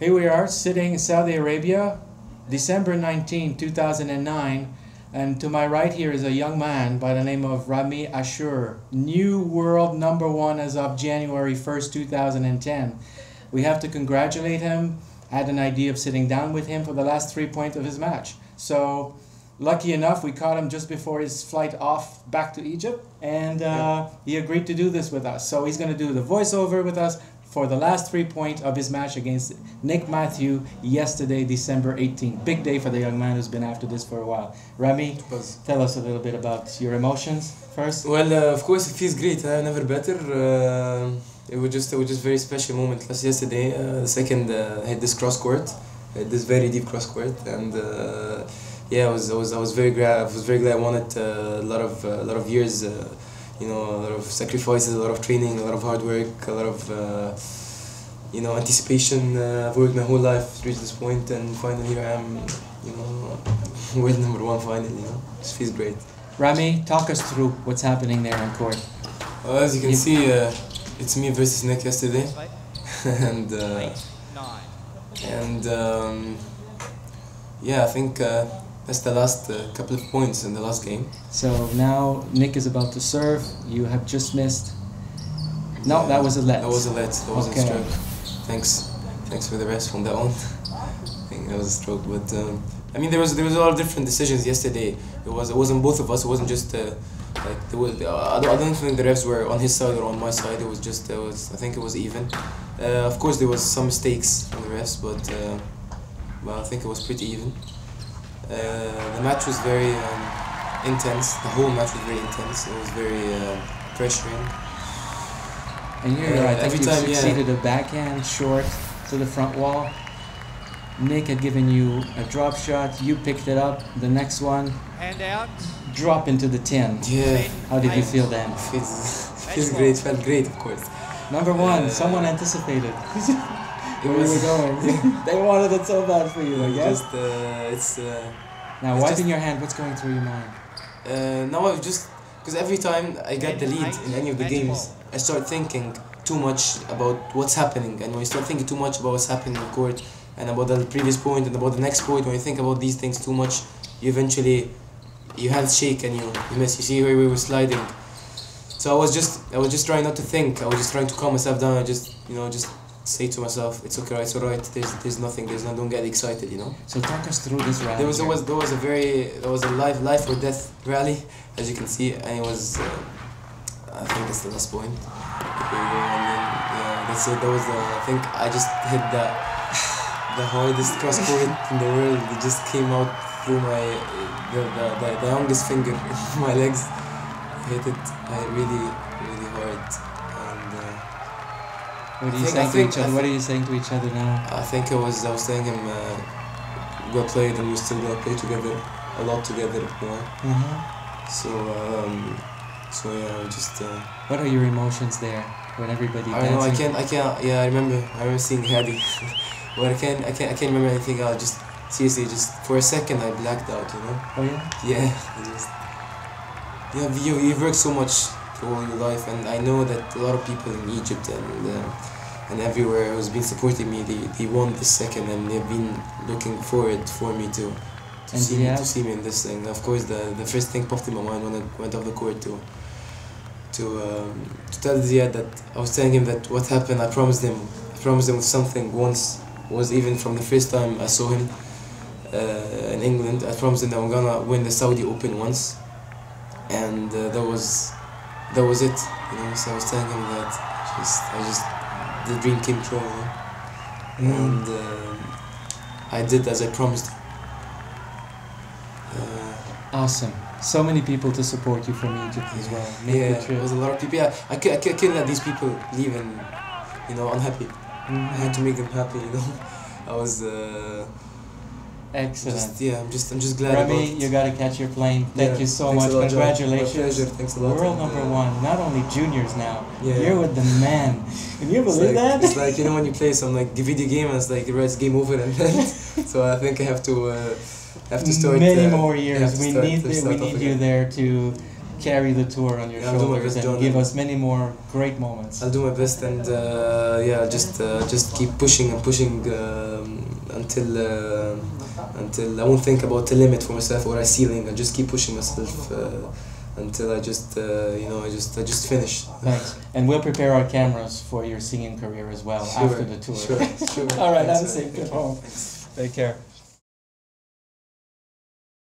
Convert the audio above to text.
Here we are sitting in Saudi Arabia, December 19, 2009, and to my right here is a young man by the name of Ramy Ashour, new world #1 as of January 1st, 2010. We have to congratulate him. Had an idea of sitting down with him for the last 3 points of his match. So, lucky enough, we caught him just before his flight off back to Egypt, and he agreed to do this with us. So he's going to do the voiceover with us for the last 3 points of his match against Nick Matthew yesterday, December 18th. Big day for the young man who's been after this for a while. Ramy, tell us a little bit about your emotions first. Well, of course, it feels great. Never better. It was just very special moment. Last yesterday, the second I had this cross court, this very deep cross court, and yeah, I was very glad. I was very glad. I won it a lot of years. You know, a lot of sacrifices, a lot of training, a lot of hard work, a lot of you know, anticipation. I've worked my whole life to reach this point, and finally here I am. You know, world #1 finally. You know, it feels great. Ramy, talk us through what's happening there on court. As you can see, it's me versus Nick yesterday, and yeah, I think that's the last couple of points in the last game. So now Nick is about to serve. You have just missed. No, that was a let. That was a let. That wasn't a stroke. Thanks for the rest from that one. I think that was a stroke, but I mean there was a lot of different decisions yesterday. It wasn't both of us. It wasn't just like there was. I don't think the refs were on his side or on my side. It was just I think it was even. Of course there was some mistakes from the refs, but I think it was pretty even. The match was very intense. The whole match was very intense. It was very pressuring. And you're I think you succeeded a backhand short to the front wall. Nick had given you a drop shot. You picked it up. The next one, hand out, drop into the tin. Yeah. How did you feel then? Feels great. Felt great, of course. #1, someone anticipated. Where we were going. They wanted it so bad for you, I guess. Just now it's wiping your hand, what's going through your mind? Now I've just because every time I get the lead in any of the games, I start thinking too much about what's happening, and when you start thinking too much about what's happening in the court and about the previous point and about the next point, when you think about these things too much, you eventually your hands shake and you miss. You see where we were sliding. So I was just trying not to think. I was just trying to calm myself down. I just say to myself, it's okay, it's alright. There's nothing. Don't get excited, you know. So talk us through this round. There was a life or death rally, as you can see, and it was. I think that's the last point. Yeah, that's it. I think I just hit the hardest cross court in the world. It just came out through the youngest finger in my legs. I hit it really hard. What are you saying to each other? What are you saying to each other now? I think I was telling him we'll play it and we're still gonna play together a lot together more. So yeah, just. What are your emotions there when everybody? I don't know. I can't. Yeah, I remember seeing Hadi, but I can't remember anything else. Just seriously, just for a second I blacked out. You know. Oh yeah. Yeah. You've worked so much for all your life, and I know that a lot of people in Egypt and everywhere who's been supporting me, they want this second, and they've been looking forward for me to see me in this thing. Of course, the first thing popped in my mind when I went off the court to tell Ziad that I was telling him that what happened. I promised him something once. Was even from the first time I saw him in England. I promised him that I'm gonna win the Saudi Open once, and that was it. You know, so I was telling him that the dream came true, you know? And I did as I promised. Awesome. So many people to support you from Egypt as well. There was a lot of people. Yeah, I couldn't let these people leave and, you know, unhappy. I had to make them happy, you know. I was. Excellent. I'm just glad. Ramy, you gotta catch your plane. Thank you so much. Congratulations. My pleasure. Thanks a lot. World #1. Not only juniors now. You're with the man. Can you believe that? It's like, you know, when you play some like video game and it's like it's game over and then. So I think I have to start. Many more years. We need you there to carry the tour on your Yeah, I'll do my shoulders best, and John, give and- us many more great moments. I'll do my best, and yeah, just keep pushing and pushing until I won't think about the limit for myself or a ceiling. I just keep pushing myself until I just I just finish. Thanks. And we'll prepare our cameras for your singing career as well Sure, after the tour. Sure. All right, Thanks, have a safe man. trip home. Take care.